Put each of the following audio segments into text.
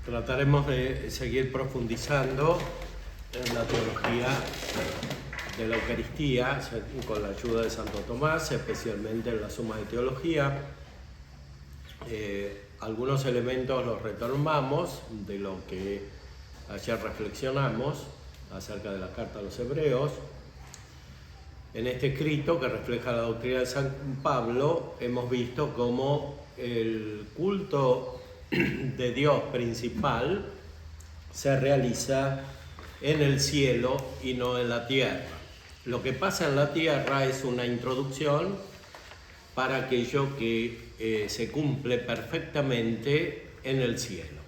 Trataremos de seguir profundizando en la teología de la Eucaristía con la ayuda de Santo Tomás, especialmente en la Suma de Teología. Algunos elementos los retomamos de lo que ayer reflexionamos acerca de la carta a los Hebreos. En este escrito, que refleja la doctrina de San Pablo, hemos visto cómo el culto de Dios principal se realiza en el cielo y no en la tierra. Lo que pasa en la tierra es una introducción para aquello que se cumple perfectamente en el cielo.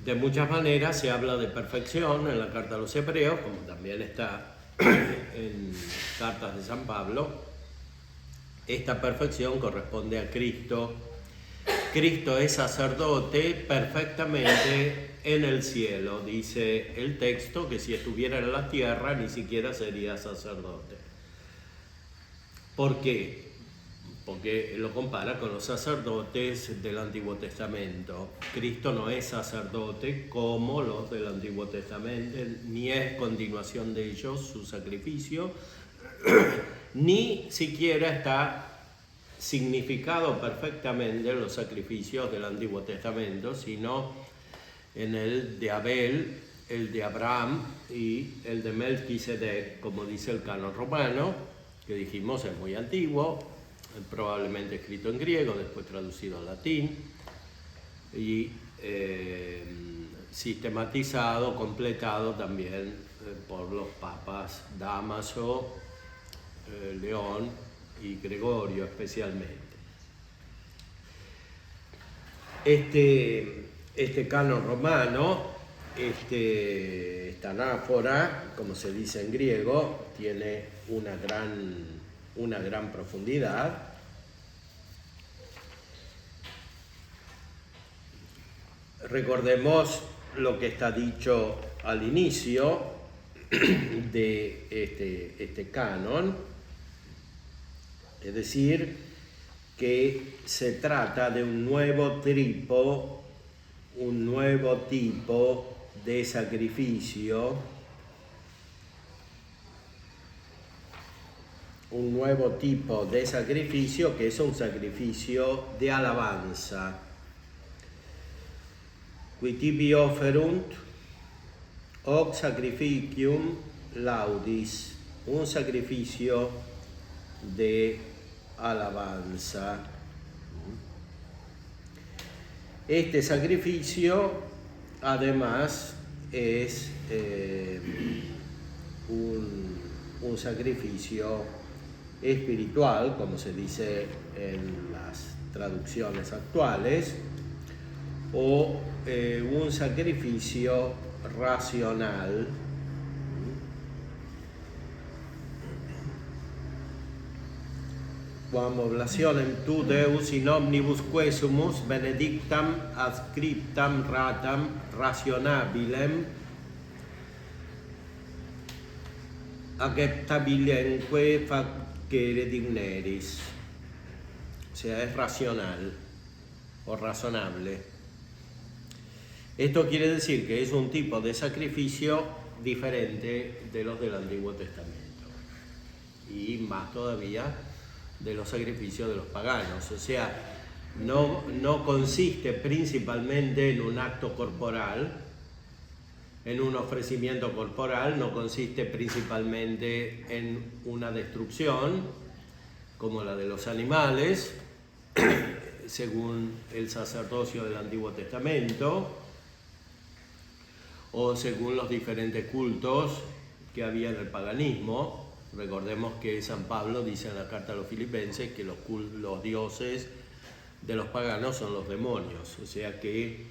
De muchas maneras se habla de perfección en la carta a los Hebreos, como también está en cartas de San Pablo. Esta perfección corresponde a Cristo. Cristo es sacerdote perfectamente en el cielo. Dice el texto que si estuviera en la tierra ni siquiera sería sacerdote. ¿Por qué? Porque lo compara con los sacerdotes del Antiguo Testamento. Cristo no es sacerdote como los del Antiguo Testamento, ni es continuación de ellos su sacrificio, ni siquiera está significado perfectamente en los sacrificios del Antiguo Testamento, sino en el de Abel, el de Abraham y el de Melquisedec, como dice el canon romano, que dijimos es muy antiguo, probablemente escrito en griego, después traducido al latín y sistematizado, completado también por los papas Dámaso, León y Gregorio especialmente. Este canon romano, esta anáfora, como se dice en griego, tiene una gran profundidad. Recordemos lo que está dicho al inicio de este canon, es decir, que se trata de un nuevo tipo de sacrificio, que es un sacrificio de alabanza. Qui tibi offerunt hoc sacrificium laudis, un sacrificio de alabanza. Este sacrificio además es un sacrificio espiritual, como se dice en las traducciones actuales, o un sacrificio racional. Quam oblationem tu Deus in omnibus quesumus benedictam adscriptam ratam rationabilem acceptabilemque facere digneris. O sea, es racional o razonable. Esto quiere decir que es un tipo de sacrificio diferente de los del Antiguo Testamento y más todavía de los sacrificios de los paganos. O sea, no consiste principalmente en un acto corporal, en un ofrecimiento corporal, no consiste principalmente en una destrucción como la de los animales, según el sacerdocio del Antiguo Testamento, o según los diferentes cultos que había en el paganismo. Recordemos que San Pablo dice en la carta a los Filipenses que los dioses de los paganos son los demonios. O sea que,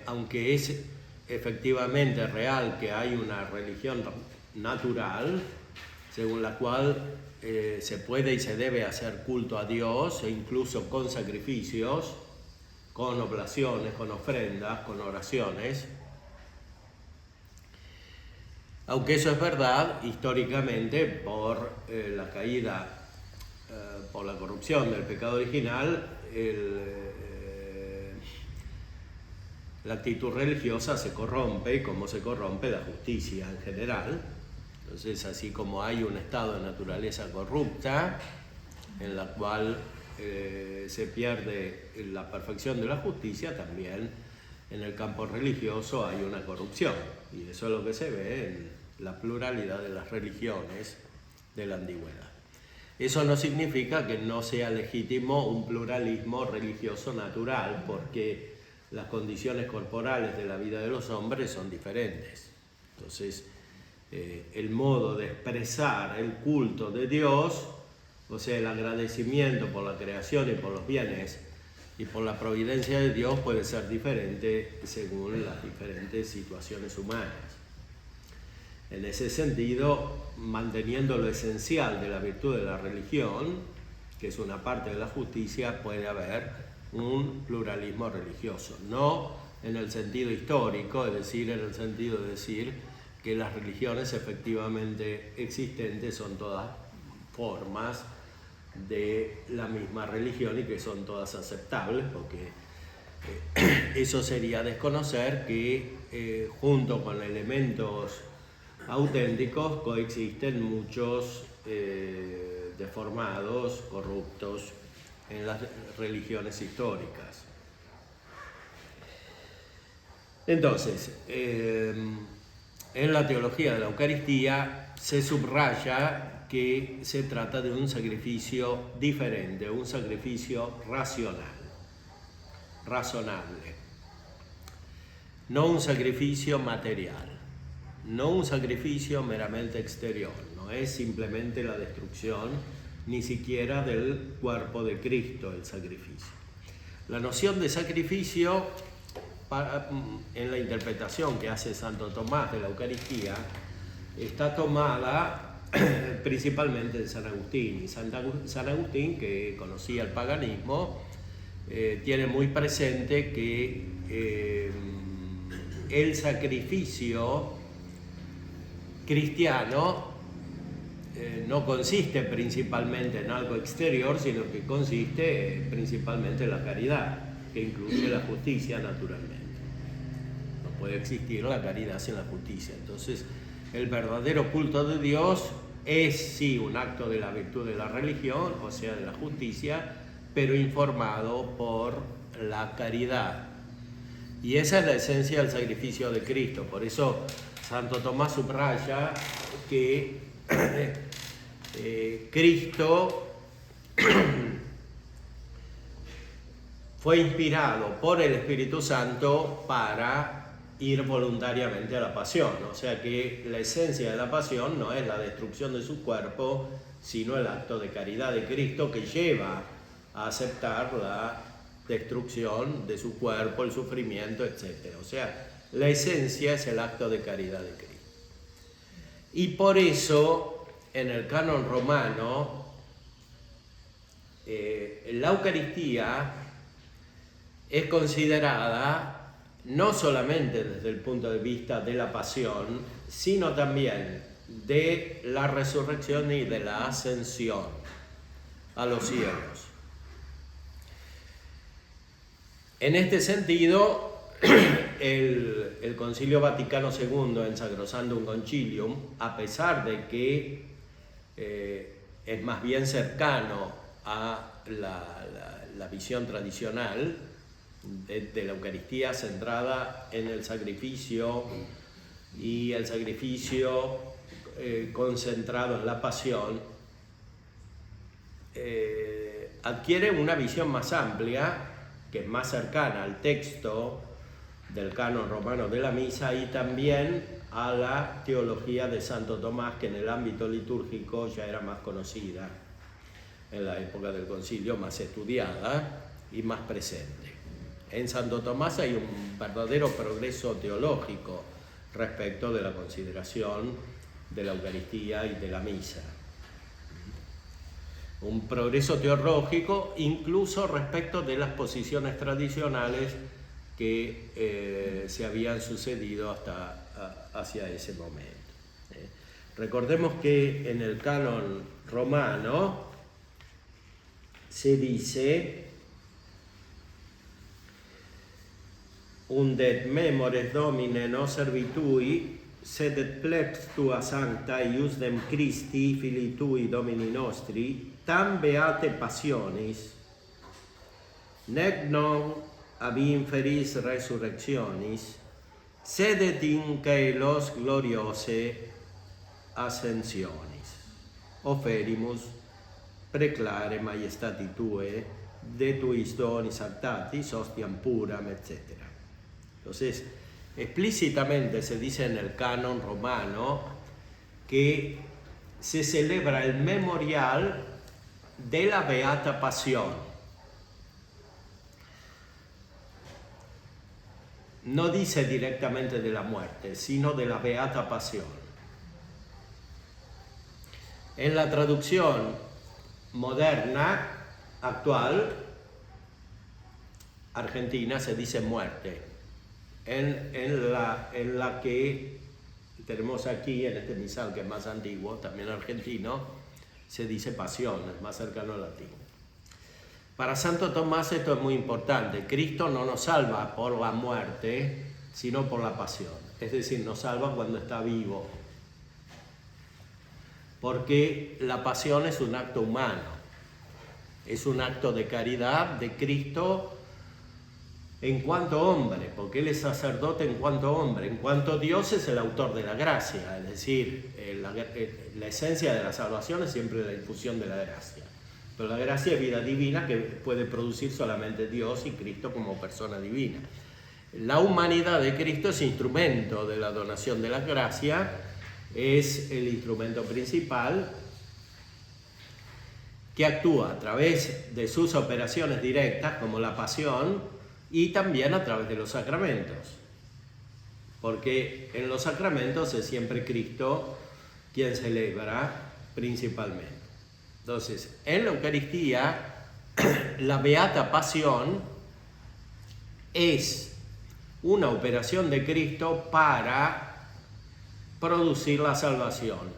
aunque es efectivamente real que hay una religión natural, según la cual se puede y se debe hacer culto a Dios, e incluso con sacrificios, con oblaciones, con ofrendas, con oraciones. Aunque eso es verdad, históricamente, por la caída, por la corrupción del pecado original, la actitud religiosa se corrompe, como se corrompe la justicia en general. Entonces, así como hay un estado de naturaleza corrupta, en la cual se pierde la perfección de la justicia, también en el campo religioso hay una corrupción. Y eso es lo que se ve en la pluralidad de las religiones de la antigüedad. Eso no significa que no sea legítimo un pluralismo religioso natural, porque las condiciones corporales de la vida de los hombres son diferentes. Entonces, el modo de expresar el culto de Dios, o sea, el agradecimiento por la creación y por los bienes y por la providencia de Dios, puede ser diferente según las diferentes situaciones humanas. En ese sentido, manteniendo lo esencial de la virtud de la religión, que es una parte de la justicia, puede haber un pluralismo religioso. No en el sentido histórico, es decir, en el sentido de decir que las religiones efectivamente existentes son todas formas de la misma religión y que son todas aceptables, porque eso sería desconocer que junto con elementos auténticos coexisten muchos deformados, corruptos en las religiones históricas. Entonces, en la teología de la Eucaristía se subraya que se trata de un sacrificio diferente, un sacrificio razonable, no un sacrificio material. No un sacrificio meramente exterior, no es simplemente la destrucción ni siquiera del cuerpo de Cristo el sacrificio. La noción de sacrificio, en la interpretación que hace Santo Tomás de la Eucaristía, está tomada principalmente de San Agustín. Y San Agustín, que conocía el paganismo, tiene muy presente que el sacrificio cristiano no consiste principalmente en algo exterior, sino que consiste principalmente en la caridad, que incluye la justicia naturalmente. No puede existir la caridad sin la justicia. Entonces, el verdadero culto de Dios es sí un acto de la virtud de la religión, o sea, de la justicia, pero informado por la caridad. Y esa es la esencia del sacrificio de Cristo. Por eso Santo Tomás subraya que Cristo fue inspirado por el Espíritu Santo para ir voluntariamente a la pasión. O sea que la esencia de la pasión no es la destrucción de su cuerpo, sino el acto de caridad de Cristo que lleva a aceptar la destrucción de su cuerpo, el sufrimiento, etc. O sea, la esencia es el acto de caridad de Cristo. Y por eso, en el canon romano, la Eucaristía es considerada no solamente desde el punto de vista de la pasión, sino también de la resurrección y de la ascensión a los cielos. En este sentido, el Concilio Vaticano II, en Sacrosanctum Concilium, a pesar de que es más bien cercano a la visión tradicional de la Eucaristía centrada en el sacrificio y el sacrificio concentrado en la pasión, adquiere una visión más amplia, que es más cercana al texto del canon romano de la misa y también a la teología de Santo Tomás, que en el ámbito litúrgico ya era más conocida en la época del concilio, más estudiada y más presente. En Santo Tomás hay un verdadero progreso teológico respecto de la consideración de la Eucaristía y de la misa. Un progreso teológico incluso respecto de las posiciones tradicionales que se habían sucedido hacia ese momento. Recordemos que en el canon romano se dice undet memores Domine nos servitui, sed et plex tua sancta iusdem Christi, Filii tui Domini nostri, tam beate passionis, nec non ab inferis resurrectionis, sed et in caelos gloriose ascensionis. Oferimus preclare maiestati tue, de tuis donis actatis, hostiam puram, etc. Entonces, explícitamente se dice en el canon romano que se celebra el memorial de la Beata Pasión. No dice directamente de la muerte, sino de la Beata Pasión. En la traducción moderna, actual, argentina, se dice muerte. En la que tenemos aquí, en este misal que es más antiguo, también argentino, se dice pasión, es más cercano al latín. Para Santo Tomás esto es muy importante. Cristo no nos salva por la muerte, sino por la pasión. Es decir, nos salva cuando está vivo. Porque la pasión es un acto humano. Es un acto de caridad de Cristo en cuanto hombre, porque Él es sacerdote en cuanto hombre. En cuanto Dios es el autor de la gracia. Es decir, la esencia de la salvación es siempre la infusión de la gracia. Pero la gracia es vida divina que puede producir solamente Dios y Cristo como persona divina. La humanidad de Cristo es instrumento de la donación de la gracia, es el instrumento principal que actúa a través de sus operaciones directas, como la pasión, y también a través de los sacramentos. Porque en los sacramentos es siempre Cristo quien celebra principalmente. Entonces, en la Eucaristía, la Beata Pasión es una operación de Cristo para producir la salvación.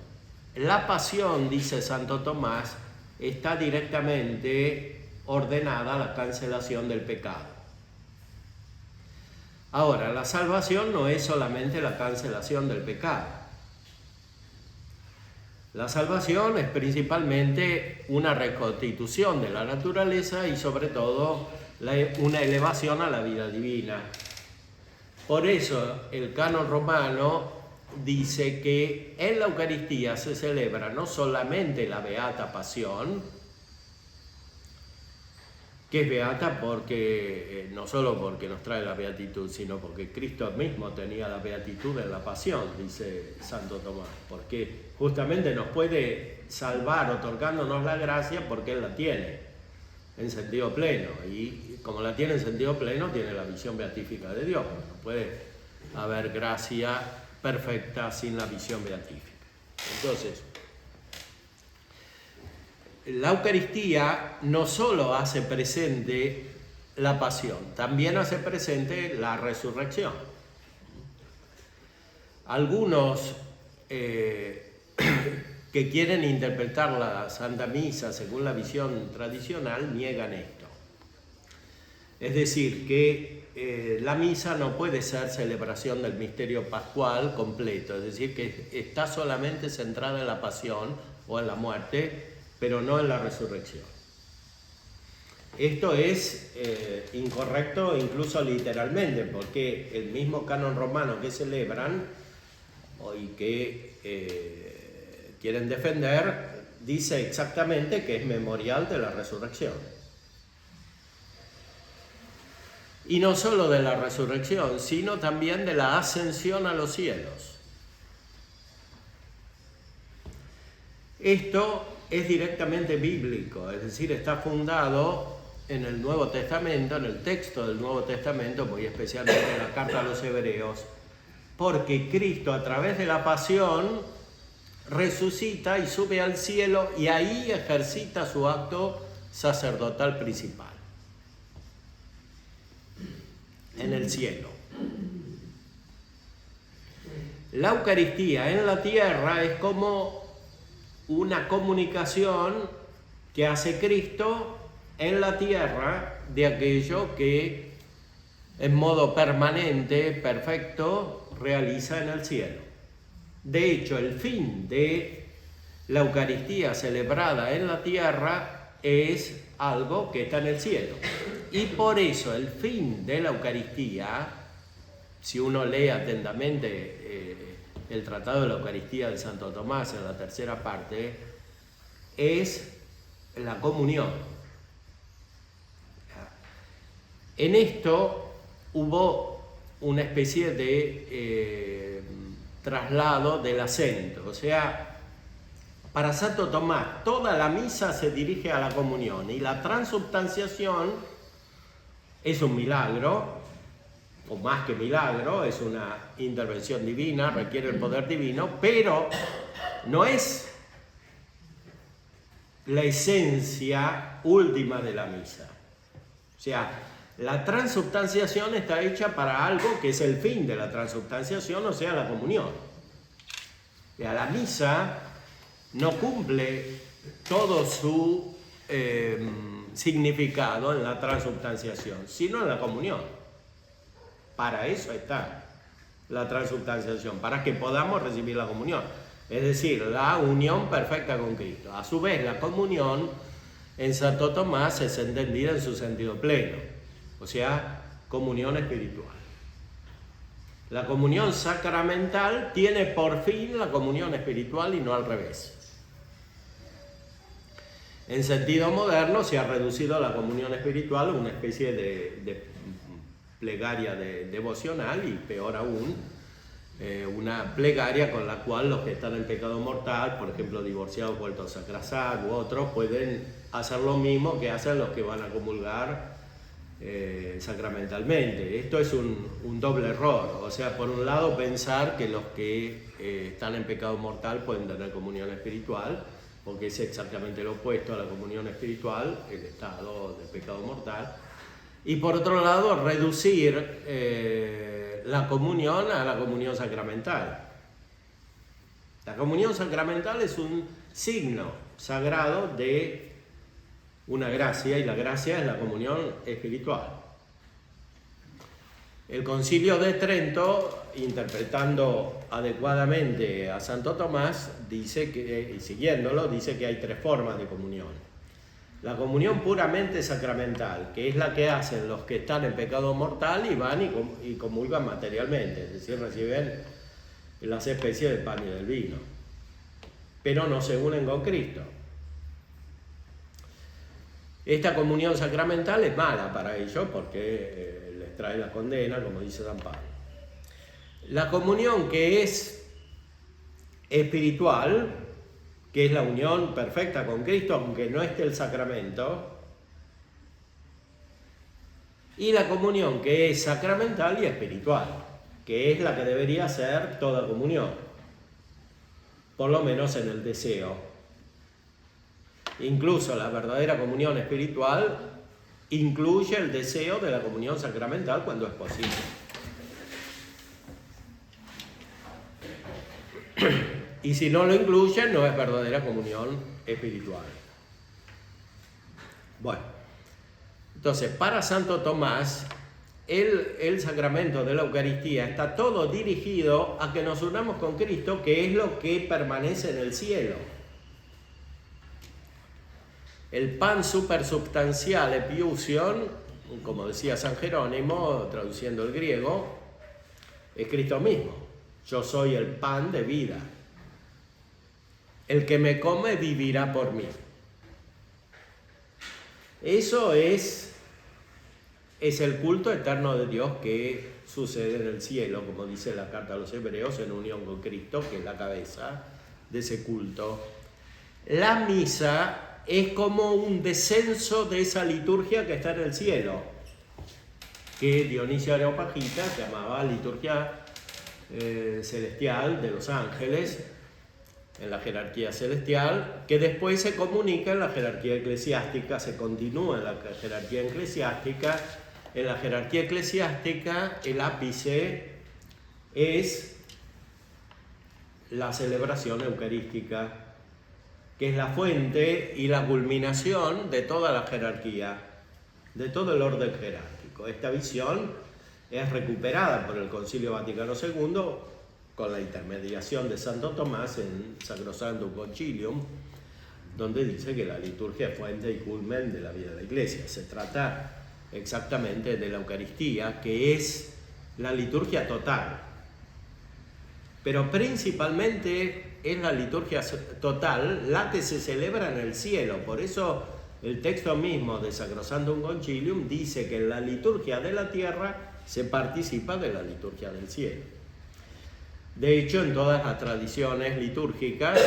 La pasión, dice Santo Tomás, está directamente ordenada a la cancelación del pecado. Ahora, la salvación no es solamente la cancelación del pecado. La salvación es principalmente una reconstitución de la naturaleza y sobre todo una elevación a la vida divina. Por eso el canon romano dice que en la Eucaristía se celebra no solamente la Beata Pasión, que es beata porque no solo porque nos trae la beatitud, sino porque Cristo mismo tenía la beatitud en la pasión, dice Santo Tomás, porque justamente nos puede salvar otorgándonos la gracia porque Él la tiene en sentido pleno, y como la tiene en sentido pleno, tiene la visión beatífica de Dios. No puede haber gracia perfecta sin la visión beatífica. Entonces, la Eucaristía no solo hace presente la pasión, también hace presente la resurrección. Algunos que quieren interpretar la Santa Misa según la visión tradicional niegan esto. Es decir, que la misa no puede ser celebración del misterio pascual completo, es decir, que está solamente centrada en la pasión o en la muerte, pero no en la resurrección. Esto es incorrecto incluso literalmente, porque el mismo canon romano que celebran y que quieren defender, dice exactamente que es memorial de la resurrección. Y no solo de la resurrección, sino también de la ascensión a los cielos. Esto es directamente bíblico, es decir, está fundado en el Nuevo Testamento, en el texto del Nuevo Testamento, muy especialmente en la carta a los Hebreos, porque Cristo a través de la pasión resucita y sube al cielo y ahí ejercita su acto sacerdotal principal, en el cielo. La Eucaristía en la tierra es como una comunicación que hace Cristo en la tierra de aquello que en modo permanente, perfecto, realiza en el cielo. De hecho, el fin de la Eucaristía celebrada en la tierra es algo que está en el cielo. Y por eso el fin de la Eucaristía, si uno lee atentamente el Tratado de la Eucaristía de Santo Tomás en la tercera parte, es la comunión. En esto hubo una especie de traslado del acento, o sea, para Santo Tomás toda la misa se dirige a la comunión y la transubstanciación es un milagro, o más que milagro, es una intervención divina, requiere el poder divino, pero no es la esencia última de la misa. O sea, la transubstanciación está hecha para algo que es el fin de la transubstanciación, o sea, la comunión. O sea, la misa no cumple todo su significado en la transubstanciación, sino en la comunión. Para eso está la transubstanciación, para que podamos recibir la comunión. Es decir, la unión perfecta con Cristo. A su vez, la comunión en Santo Tomás es entendida en su sentido pleno, o sea, comunión espiritual. La comunión sacramental tiene por fin la comunión espiritual y no al revés. En sentido moderno se ha reducido la comunión espiritual a una especie de plegaria devocional y peor aún, una plegaria con la cual los que están en pecado mortal, por ejemplo divorciados vueltos a casar u otros, pueden hacer lo mismo que hacen los que van a comulgar sacramentalmente. Esto es un doble error, o sea, por un lado pensar que los que están en pecado mortal pueden tener comunión espiritual, porque es exactamente lo opuesto a la comunión espiritual, el estado de pecado mortal, y por otro lado reducir la comunión a la comunión sacramental. La comunión sacramental es un signo sagrado de una gracia, y la gracia es la comunión espiritual. El Concilio de Trento, interpretando adecuadamente a Santo Tomás, dice que, y siguiéndolo, dice que hay tres formas de comunión. La comunión puramente sacramental, que es la que hacen los que están en pecado mortal y van y comulgan materialmente, es decir, reciben las especies del pan y del vino, pero no se unen con Cristo. Esta comunión sacramental es mala para ellos porque les trae la condena, como dice San Pablo. La comunión que es espiritual, que es la unión perfecta con Cristo, aunque no esté el sacramento, y la comunión que es sacramental y espiritual, que es la que debería ser toda comunión, por lo menos en el deseo. Incluso la verdadera comunión espiritual incluye el deseo de la comunión sacramental cuando es posible. Y si no lo incluye, no es verdadera comunión espiritual. Bueno, entonces para Santo Tomás, el sacramento de la Eucaristía está todo dirigido a que nos unamos con Cristo, que es lo que permanece en el cielo. El pan supersubstancial, epiousion, como decía San Jerónimo, traduciendo el griego, es Cristo mismo. Yo soy el pan de vida. El que me come vivirá por mí. Eso es el culto eterno de Dios que sucede en el cielo, como dice la carta a los Hebreos, en unión con Cristo, que es la cabeza de ese culto. La misa es como un descenso de esa liturgia que está en el cielo, que Dionisio Areopagita llamaba liturgia celestial de los ángeles, en la jerarquía celestial, que después se comunica en la jerarquía eclesiástica, se continúa en la jerarquía eclesiástica. En la jerarquía eclesiástica el ápice es la celebración eucarística, que es la fuente y la culminación de toda la jerarquía, de todo el orden jerárquico. Esta visión es recuperada por el Concilio Vaticano II con la intermediación de Santo Tomás en Sacrosanctum Concilium, donde dice que la liturgia es fuente y culmen de la vida de la Iglesia. Se trata exactamente de la Eucaristía, que es la liturgia total. Pero principalmente es la liturgia total la que se celebra en el cielo. Por eso el texto mismo de Sacrosanctum Concilium dice que en la liturgia de la tierra se participa de la liturgia del cielo. De hecho, en todas las tradiciones litúrgicas,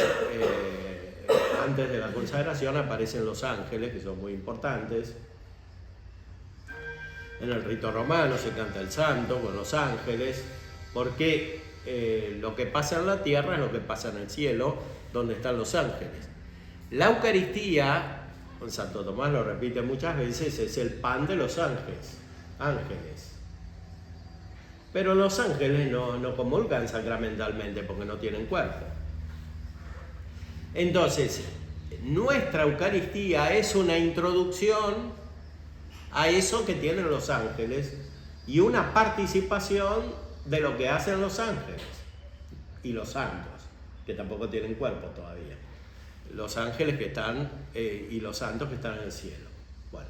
antes de la consagración aparecen los ángeles, que son muy importantes. En el rito romano se canta el santo con los ángeles, porque lo que pasa en la tierra es lo que pasa en el cielo, donde están los ángeles. La Eucaristía, Santo Tomás lo repite muchas veces, es el pan de los ángeles. Pero los ángeles no comulgan sacramentalmente porque no tienen cuerpo. Entonces, nuestra Eucaristía es una introducción a eso que tienen los ángeles y una participación de lo que hacen los ángeles y los santos, que tampoco tienen cuerpo todavía. Los ángeles que están y los santos que están en el cielo. Bueno,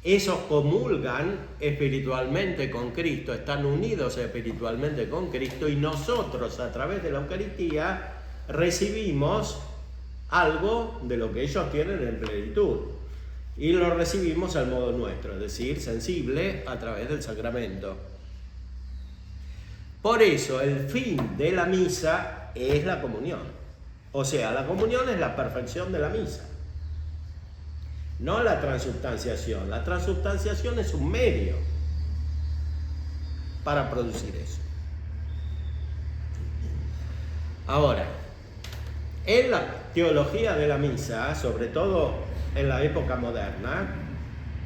esos comulgan espiritualmente con Cristo, están unidos espiritualmente con Cristo, y nosotros a través de la Eucaristía recibimos algo de lo que ellos tienen en plenitud y lo recibimos al modo nuestro, es decir, sensible a través del sacramento. Por eso el fin de la misa es la comunión. O sea, la comunión es la perfección de la misa, no la transubstanciación. La transubstanciación es un medio para producir eso. Ahora, en la teología de la misa, sobre todo en la época moderna,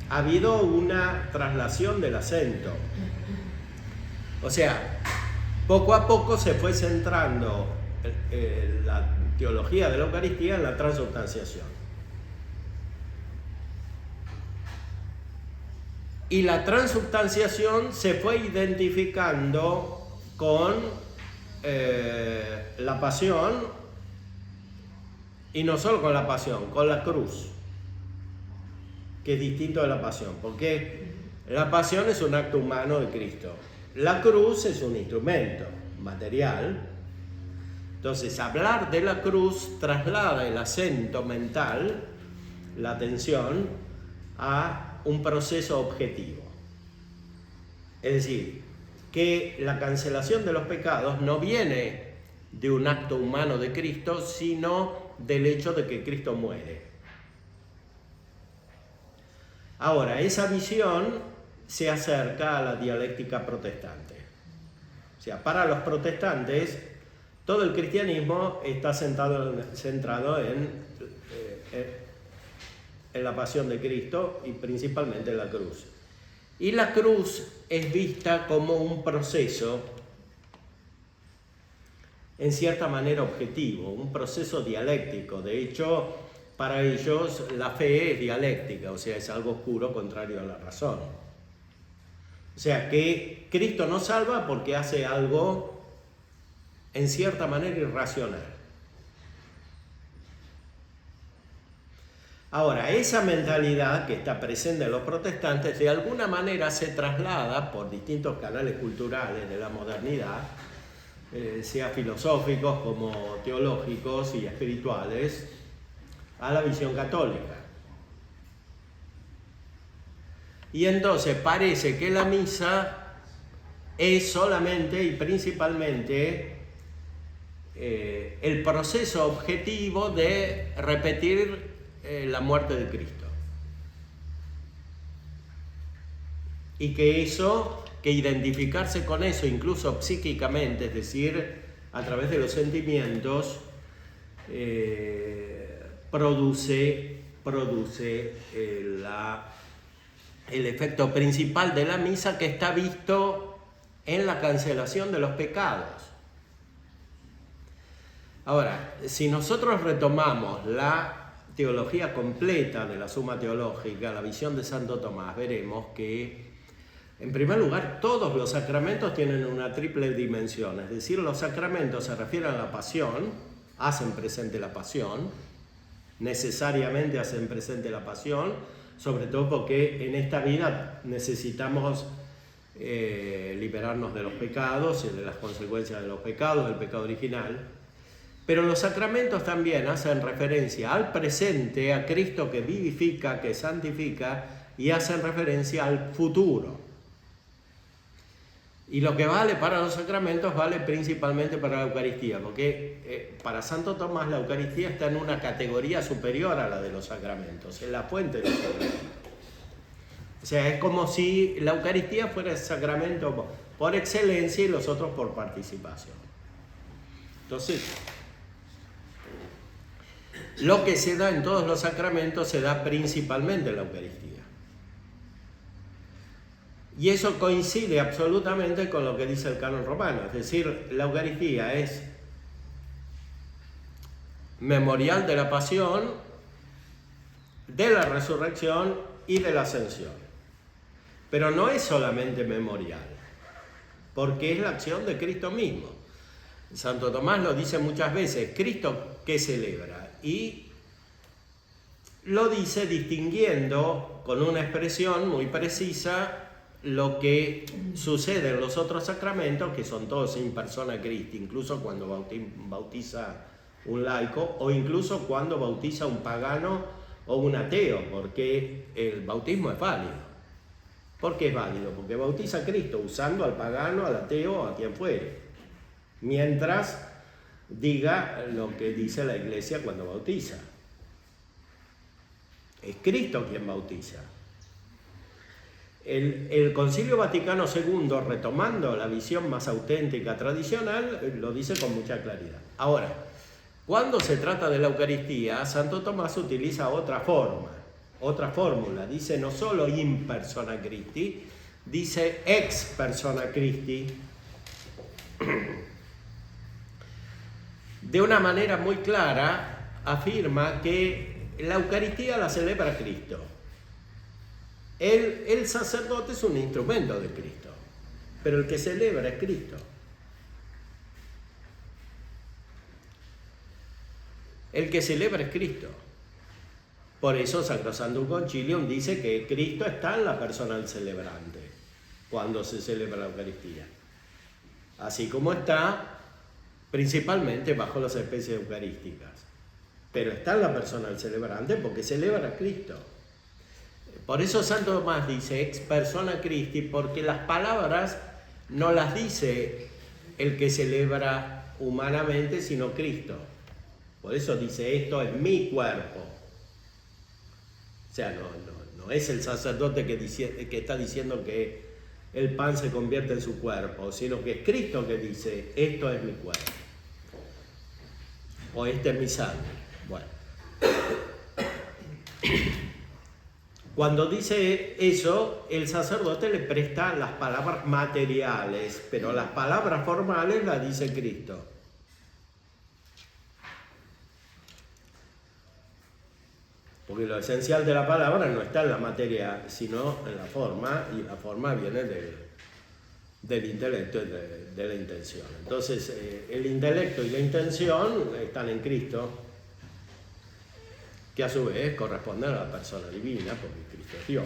ha habido una traslación del acento. O sea, poco a poco se fue centrando la teología de la Eucaristía en la transubstanciación. Y la transubstanciación se fue identificando con la pasión, y no solo con la pasión, con la cruz, que es distinto de la pasión, porque la pasión es un acto humano de Cristo, la cruz es un instrumento material. Entonces, hablar de la cruz traslada el acento mental, la atención, a un proceso objetivo. Es decir, que la cancelación de los pecados no viene de un acto humano de Cristo, sino del hecho de que Cristo muere. Ahora, esa visión se acerca a la dialéctica protestante. O sea, para los protestantes, todo el cristianismo está centrado en la pasión de Cristo y principalmente en la cruz. Y la cruz es vista como un proceso, en cierta manera objetivo, un proceso dialéctico. De hecho, para ellos la fe es dialéctica, o sea, es algo oscuro contrario a la razón. O sea, que Cristo nos salva porque hace algo en cierta manera irracional. Ahora, esa mentalidad que está presente en los protestantes de alguna manera se traslada por distintos canales culturales de la modernidad, sea filosóficos como teológicos y espirituales, a la visión católica. Y entonces parece que la misa es solamente y principalmente el proceso objetivo de repetir la muerte de Cristo. Y que identificarse con eso, incluso psíquicamente, es decir, a través de los sentimientos, produce el efecto principal de la misa, que está visto en la cancelación de los pecados. Ahora, si nosotros retomamos la teología completa de la Suma Teológica, la visión de Santo Tomás, veremos que En primer lugar, todos los sacramentos tienen una triple dimensión, es decir, los sacramentos se refieren a la pasión, hacen presente la pasión, necesariamente hacen presente la pasión, sobre todo porque en esta vida necesitamos liberarnos de los pecados y de las consecuencias de los pecados, del pecado original. Pero los sacramentos también hacen referencia al presente, a Cristo que vivifica, que santifica, y hacen referencia al futuro. Y lo que vale para los sacramentos vale principalmente para la Eucaristía, porque para Santo Tomás la Eucaristía está en una categoría superior a la de los sacramentos, es la fuente de los sacramentos. O sea, es como si la Eucaristía fuera el sacramento por excelencia y los otros por participación. Entonces, lo que se da en todos los sacramentos se da principalmente en la Eucaristía. Y eso coincide absolutamente con lo que dice el canon romano, es decir, la Eucaristía es memorial de la pasión, de la resurrección y de la ascensión. Pero no es solamente memorial, porque es la acción de Cristo mismo. Santo Tomás lo dice muchas veces, Cristo que celebra, y lo dice distinguiendo con una expresión muy precisa lo que sucede en los otros sacramentos, que son todos in persona Christi, incluso cuando bautiza un laico o incluso cuando bautiza un pagano o un ateo, porque el bautismo es válido. ¿Por qué es válido? Porque bautiza a Cristo usando al pagano, al ateo o a quien fuere, mientras diga lo que dice la Iglesia cuando bautiza. Es Cristo quien bautiza. El Concilio Vaticano II, retomando la visión más auténtica, tradicional, lo dice con mucha claridad. Ahora, cuando se trata de la Eucaristía, Santo Tomás utiliza otra forma, otra fórmula. Dice no solo in persona Christi, dice ex persona Christi. De una manera muy clara, afirma que la Eucaristía la celebra Cristo. El sacerdote es un instrumento de Cristo, pero el que celebra es Cristo. El que celebra es Cristo. Por eso Sacrosanctum Concilium dice que Cristo está en la persona del celebrante cuando se celebra la Eucaristía. Así como está principalmente bajo las especies eucarísticas. Pero está en la persona del celebrante porque celebra a Cristo. Por eso Santo Tomás dice ex persona Christi, porque las palabras no las dice el que celebra humanamente, sino Cristo. Por eso dice, esto es mi cuerpo. O sea, no es el sacerdote que está diciendo que el pan se convierte en su cuerpo, sino que es Cristo que dice, esto es mi cuerpo. O este es mi sangre. Bueno. Cuando dice eso, el sacerdote le presta las palabras materiales, pero las palabras formales las dice Cristo. Porque lo esencial de la palabra no está en la materia, sino en la forma, y la forma viene del intelecto y de la intención. Entonces, el intelecto y la intención están en Cristo, que a su vez corresponden a la persona divina, porque Cristo es Dios.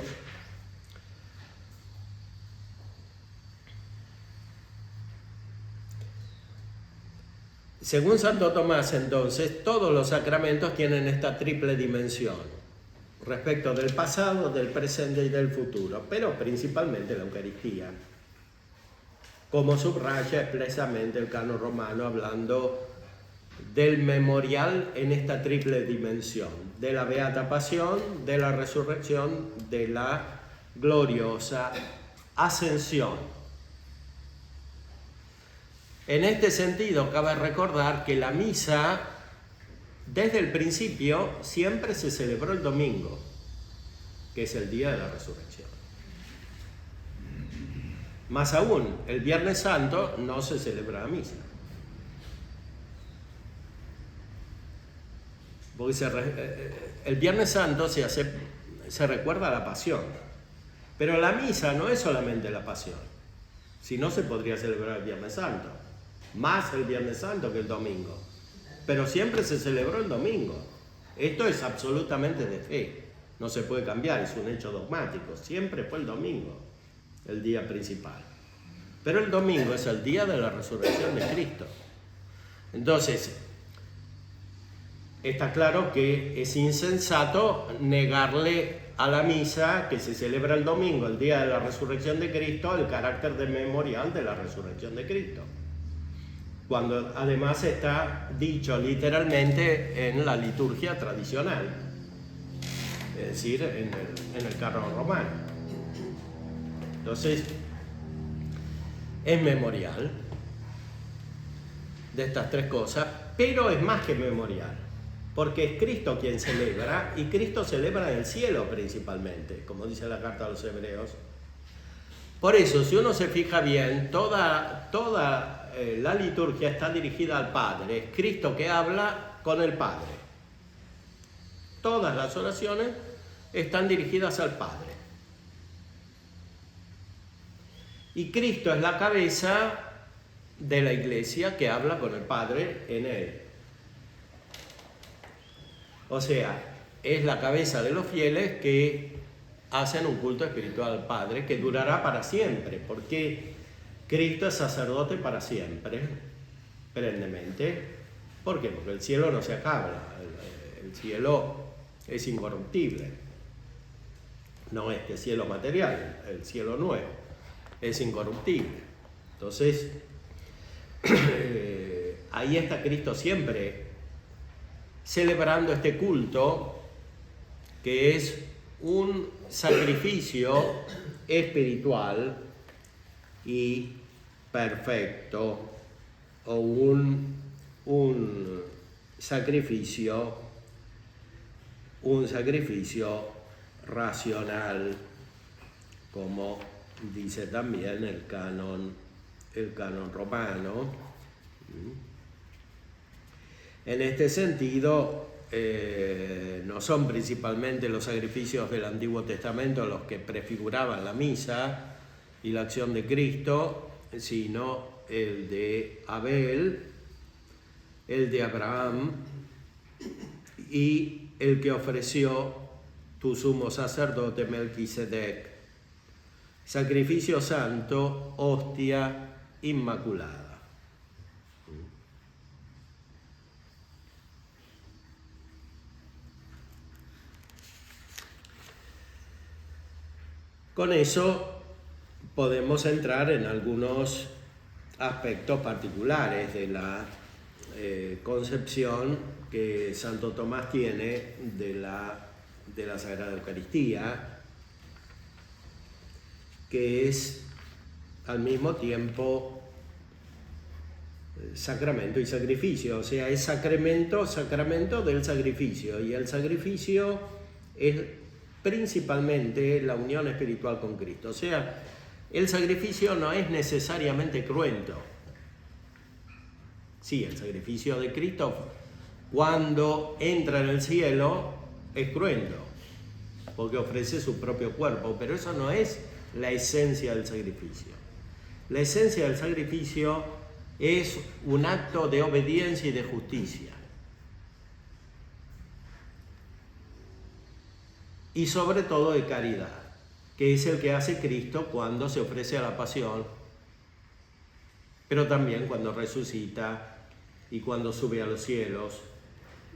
Según Santo Tomás, entonces, todos los sacramentos tienen esta triple dimensión, respecto del pasado, del presente y del futuro, pero principalmente la Eucaristía, como subraya expresamente el canon romano, hablando del memorial en esta triple dimensión, de la beata pasión, de la resurrección, de la gloriosa ascensión. En este sentido, cabe recordar que la misa, desde el principio, siempre se celebró el domingo, que es el día de la resurrección. Más aún, el Viernes Santo no se celebra la misa. Porque el Viernes Santo se recuerda la pasión. Pero la misa no es solamente la pasión, si no se podría celebrar el Viernes Santo, más el Viernes Santo que el domingo, pero siempre se celebró el domingo. Esto es absolutamente de fe, no se puede cambiar, es un hecho dogmático, siempre fue el domingo el día principal. Pero el domingo es el día de la resurrección de Cristo. Entonces, está claro que es insensato negarle a la misa que se celebra el domingo, el día de la resurrección de Cristo, el carácter de memorial de la resurrección de Cristo, cuando además está dicho literalmente en la liturgia tradicional, es decir, en el canon romano. Entonces, es memorial de estas tres cosas, pero es más que memorial, porque es Cristo quien celebra, y Cristo celebra en el cielo principalmente, como dice la carta a los Hebreos. Por eso, si uno se fija bien, toda la liturgia está dirigida al Padre, es Cristo que habla con el Padre. Todas las oraciones están dirigidas al Padre. Y Cristo es la cabeza de la Iglesia que habla con el Padre en él. O sea, es la cabeza de los fieles que hacen un culto espiritual al Padre que durará para siempre, porque Cristo es sacerdote para siempre, perennemente. ¿Por qué? Porque el cielo no se acaba, el cielo es incorruptible. No este cielo material, el cielo nuevo es incorruptible. Entonces, ahí está Cristo siempre celebrando este culto que es un sacrificio espiritual y perfecto, o un sacrificio racional, como dice también el canon romano. En este sentido, no son principalmente los sacrificios del Antiguo Testamento los que prefiguraban la misa y la acción de Cristo, sino el de Abel, el de Abraham y el que ofreció tu sumo sacerdote Melquisedec, sacrificio santo, hostia inmaculada. Con eso podemos entrar en algunos aspectos particulares de la concepción que Santo Tomás tiene de la Sagrada Eucaristía, que es al mismo tiempo sacramento y sacrificio, o sea, es sacramento del sacrificio, y el sacrificio es principalmente la unión espiritual con Cristo. O sea, el sacrificio no es necesariamente cruento. Sí, el sacrificio de Cristo cuando entra en el cielo es cruento, porque ofrece su propio cuerpo, pero eso no es la esencia del sacrificio. La esencia del sacrificio es un acto de obediencia y de justicia. Y sobre todo de caridad, que es el que hace Cristo cuando se ofrece a la pasión, pero también cuando resucita y cuando sube a los cielos,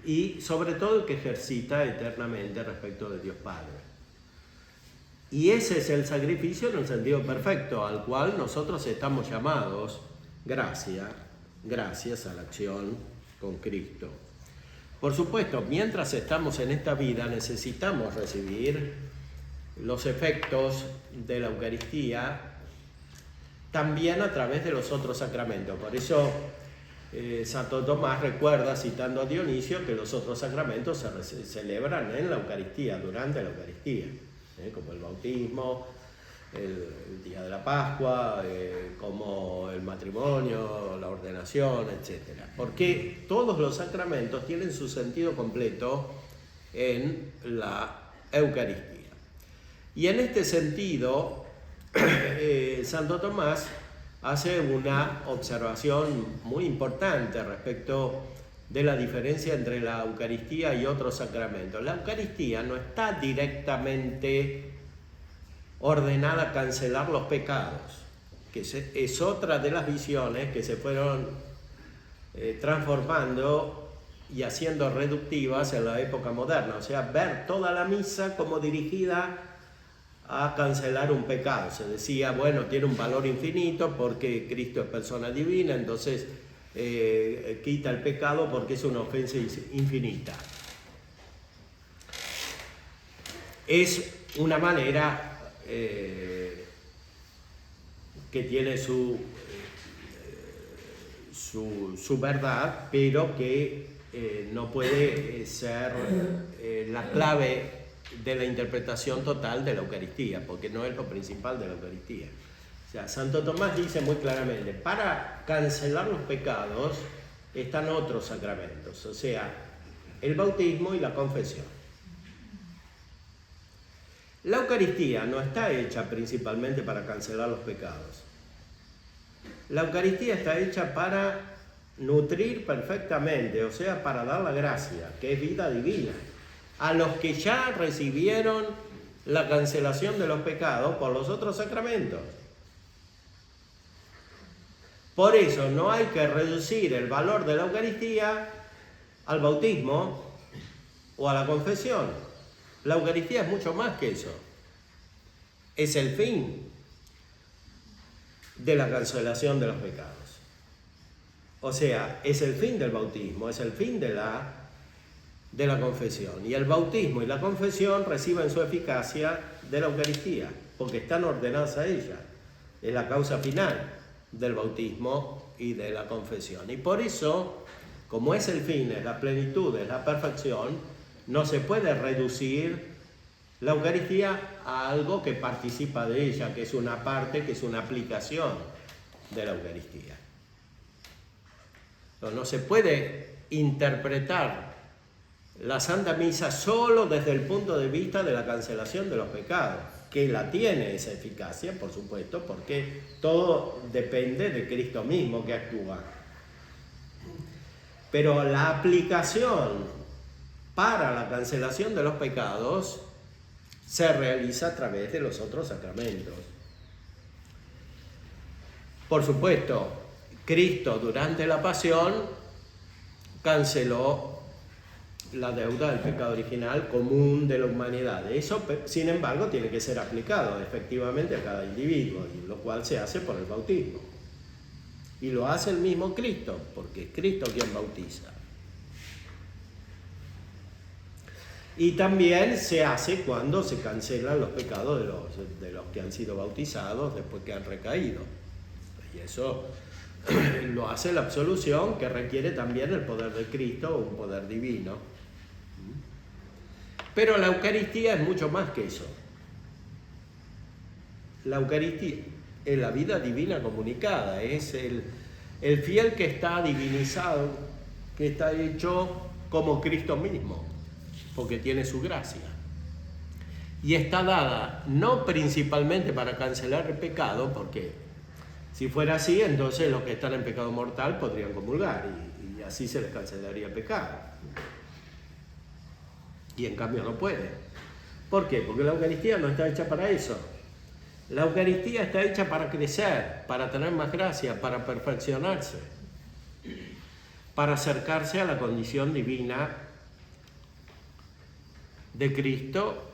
y sobre todo el que ejercita eternamente respecto de Dios Padre. Y ese es el sacrificio en el sentido perfecto, al cual nosotros estamos llamados gracias a la acción con Cristo. Por supuesto, mientras estamos en esta vida necesitamos recibir los efectos de la Eucaristía también a través de los otros sacramentos. Por eso Santo Tomás recuerda, citando a Dionisio, que los otros sacramentos se celebran en la Eucaristía, durante la Eucaristía, como el bautismo, el día de la Pascua, como el matrimonio, la ordenación, etc. Porque todos los sacramentos tienen su sentido completo en la Eucaristía. Y en este sentido, Santo Tomás hace una observación muy importante respecto de la diferencia entre la Eucaristía y otros sacramentos. La Eucaristía no está directamente ordenada a cancelar los pecados, que es otra de las visiones que se fueron transformando y haciendo reductivas en la época moderna, o sea, ver toda la misa como dirigida a cancelar un pecado. Se decía, bueno, tiene un valor infinito porque Cristo es persona divina, entonces quita el pecado porque es una ofensa infinita. Es una manera que tiene su verdad, pero que no puede ser la clave de la interpretación total de la Eucaristía, porque no es lo principal de la Eucaristía. O sea, Santo Tomás dice muy claramente, para cancelar los pecados están otros sacramentos, o sea, el bautismo y la confesión. La Eucaristía no está hecha principalmente para cancelar los pecados. La Eucaristía está hecha para nutrir perfectamente, o sea, para dar la gracia, que es vida divina, a los que ya recibieron la cancelación de los pecados por los otros sacramentos. Por eso no hay que reducir el valor de la Eucaristía al bautismo o a la confesión. La Eucaristía es mucho más que eso. Es el fin de la cancelación de los pecados. O sea, es el fin del bautismo, es el fin de la confesión. Y el bautismo y la confesión reciben su eficacia de la Eucaristía, porque están ordenadas a ella. Es la causa final del bautismo y de la confesión. Y por eso, como es el fin, es la plenitud, es la perfección, no se puede reducir la Eucaristía a algo que participa de ella, que es una parte, que es una aplicación de la Eucaristía. No se puede interpretar la Santa Misa solo desde el punto de vista de la cancelación de los pecados, que la tiene esa eficacia, por supuesto, porque todo depende de Cristo mismo que actúa. Pero la aplicación para la cancelación de los pecados se realiza a través de los otros sacramentos. Por supuesto, Cristo durante la pasión canceló la deuda del pecado original común de la humanidad. Eso, sin embargo, tiene que ser aplicado efectivamente a cada individuo, y lo cual se hace por el bautismo. Y lo hace el mismo Cristo, porque es Cristo quien bautiza. Y también se hace cuando se cancelan los pecados de los que han sido bautizados después que han recaído. Y eso lo hace la absolución, que requiere también el poder de Cristo, un poder divino. Pero la Eucaristía es mucho más que eso. La Eucaristía es la vida divina comunicada, es el fiel que está divinizado, que está hecho como Cristo mismo, porque tiene su gracia. Y está dada no principalmente para cancelar el pecado, porque si fuera así, entonces los que están en pecado mortal podrían comulgar y así se les cancelaría el pecado. Y en cambio no puede. ¿Por qué? Porque la Eucaristía no está hecha para eso. La Eucaristía está hecha para crecer, para tener más gracia, para perfeccionarse, para acercarse a la condición divina de Cristo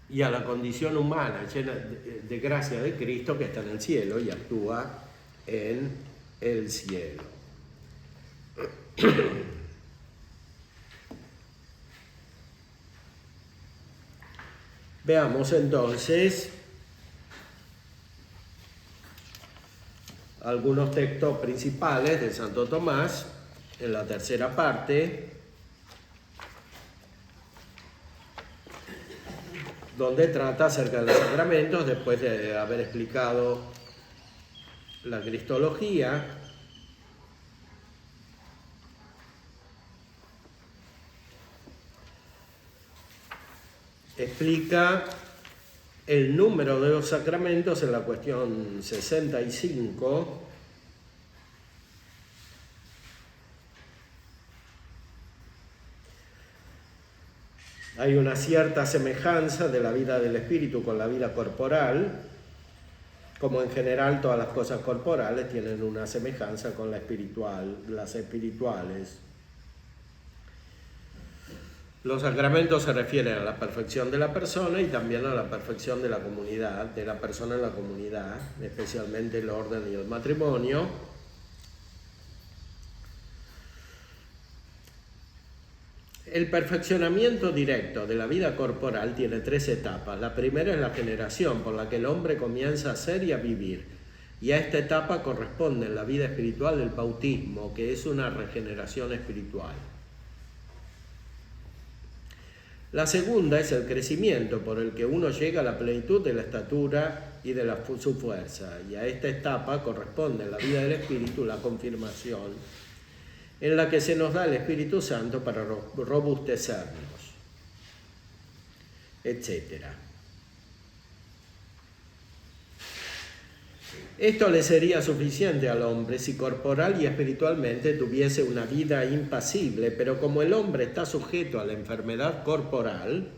y a la condición humana llena de gracia de Cristo, que está en el cielo y actúa en el cielo. Veamos entonces algunos textos principales de Santo Tomás en la tercera parte, donde trata acerca de los sacramentos después de haber explicado la cristología. Explica el número de los sacramentos en la cuestión 65. Hay una cierta semejanza de la vida del espíritu con la vida corporal, como en general todas las cosas corporales tienen una semejanza con la espiritual, las espirituales. Los sacramentos se refieren a la perfección de la persona y también a la perfección de la comunidad, de la persona en la comunidad, especialmente el orden y el matrimonio. El perfeccionamiento directo de la vida corporal tiene 3 etapas. La primera es la generación, por la que el hombre comienza a ser y a vivir. Y a esta etapa corresponde en la vida espiritual el bautismo, que es una regeneración espiritual. La segunda es el crecimiento, por el que uno llega a la plenitud de la estatura y de su fuerza. Y a esta etapa corresponde en la vida del espíritu la confirmación, en la que se nos da el Espíritu Santo para robustecernos, etc. Esto le sería suficiente al hombre si corporal y espiritualmente tuviese una vida impasible, pero como el hombre está sujeto a la enfermedad corporal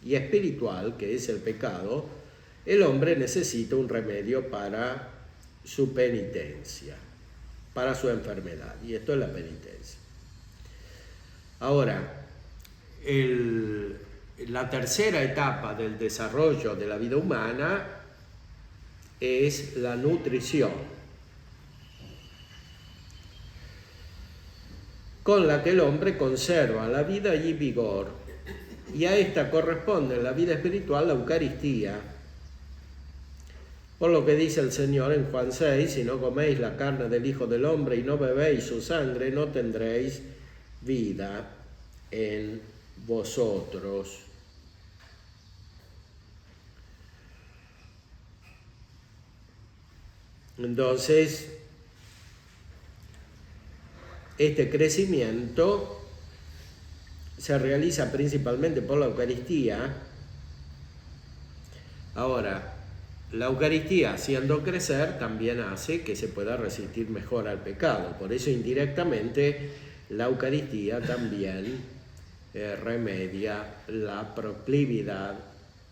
y espiritual, que es el pecado, el hombre necesita un remedio para su penitencia, para su enfermedad, y esto es la penitencia. Ahora, la tercera etapa del desarrollo de la vida humana es la nutrición, con la que el hombre conserva la vida y vigor, y a esta corresponde en la vida espiritual la Eucaristía, por lo que dice el Señor en Juan 6, si no coméis la carne del Hijo del Hombre y no bebéis su sangre, no tendréis vida en vosotros. Entonces, este crecimiento se realiza principalmente por la Eucaristía. Ahora, la Eucaristía, haciendo crecer, también hace que se pueda resistir mejor al pecado. Por eso, indirectamente, la Eucaristía también remedia la proclividad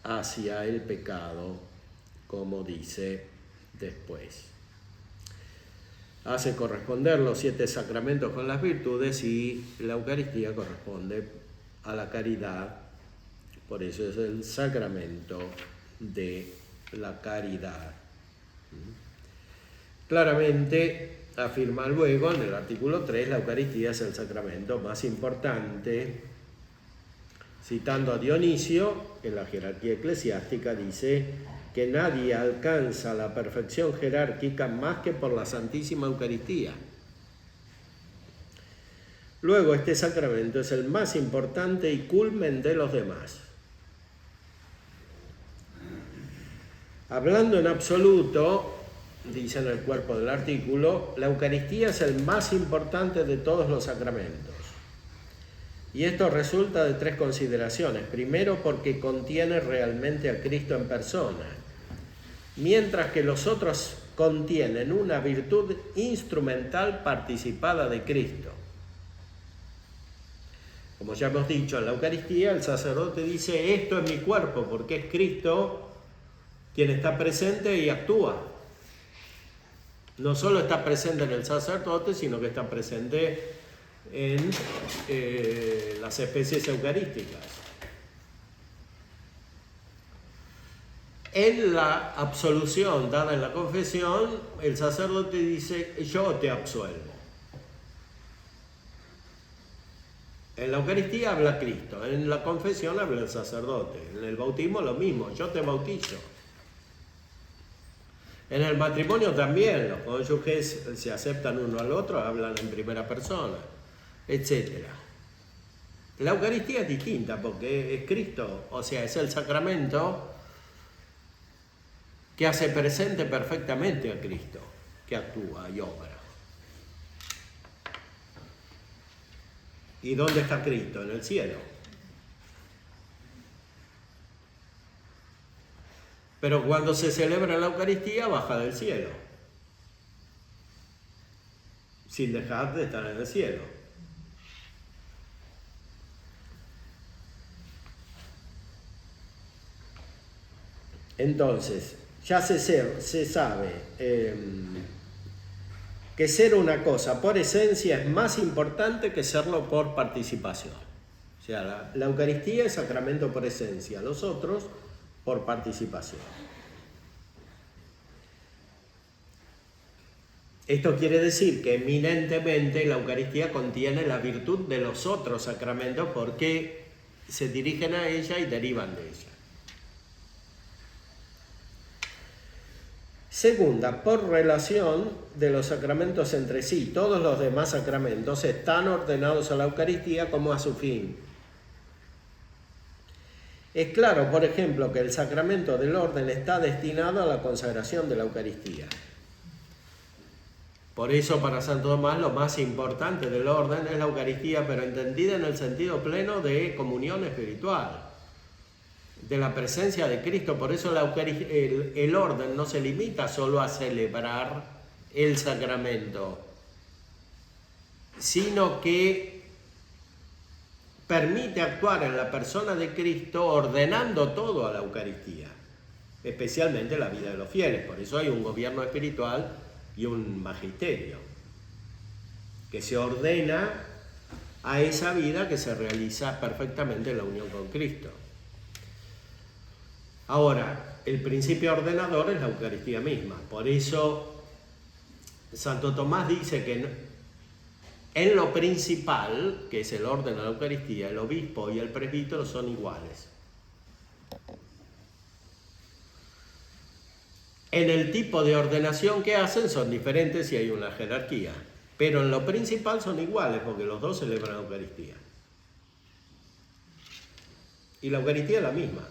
hacia el pecado, como dice después. Hace corresponder los 7 sacramentos con las virtudes y la Eucaristía corresponde a la caridad. Por eso es el sacramento de la caridad. Claramente afirma luego en el artículo 3, la Eucaristía es el sacramento más importante, citando a Dionisio, en la jerarquía eclesiástica dice que nadie alcanza la perfección jerárquica más que por la Santísima Eucaristía. Luego, este sacramento es el más importante y culmen de los demás. Hablando en absoluto, dice en el cuerpo del artículo, la Eucaristía es el más importante de todos los sacramentos. Y esto resulta de 3 consideraciones. Primero, porque contiene realmente a Cristo en persona, mientras que los otros contienen una virtud instrumental participada de Cristo. Como ya hemos dicho, en la Eucaristía el sacerdote dice, esto es mi cuerpo, porque es Cristo quien está presente y actúa. No solo está presente en el sacerdote, sino que está presente en las especies eucarísticas. En la absolución dada en la confesión, el sacerdote dice, yo te absuelvo. En la Eucaristía habla Cristo, en la confesión habla el sacerdote, en el bautismo lo mismo, yo te bautizo. En el matrimonio también, los cónyuges se aceptan uno al otro, hablan en primera persona, etc. La Eucaristía es distinta porque es Cristo, o sea, es el sacramento que hace presente perfectamente a Cristo, que actúa y obra. ¿Y dónde está Cristo? En el cielo. Pero cuando se celebra la Eucaristía baja del cielo, sin dejar de estar en el cielo. Entonces, ya se sabe que ser una cosa por esencia es más importante que serlo por participación. O sea, la Eucaristía es sacramento por esencia, los otros por participación. Esto quiere decir que eminentemente la Eucaristía contiene la virtud de los otros sacramentos porque se dirigen a ella y derivan de ella. Segunda, por relación de los sacramentos entre sí, todos los demás sacramentos están ordenados a la Eucaristía como a su fin. Es claro, por ejemplo, que el sacramento del orden está destinado a la consagración de la Eucaristía. Por eso para Santo Tomás lo más importante del orden es la Eucaristía, pero entendida en el sentido pleno de comunión espiritual, de la presencia de Cristo. Por eso el orden no se limita solo a celebrar el sacramento, sino que permite actuar en la persona de Cristo ordenando todo a la Eucaristía, especialmente la vida de los fieles. Por eso hay un gobierno espiritual y un magisterio que se ordena a esa vida que se realiza perfectamente en la unión con Cristo. Ahora, el principio ordenador es la Eucaristía misma. Por eso Santo Tomás dice que en lo principal, que es el orden de la Eucaristía, el obispo y el presbítero son iguales. En el tipo de ordenación que hacen son diferentes y hay una jerarquía, pero en lo principal son iguales porque los dos celebran la Eucaristía. Y la Eucaristía es la misma.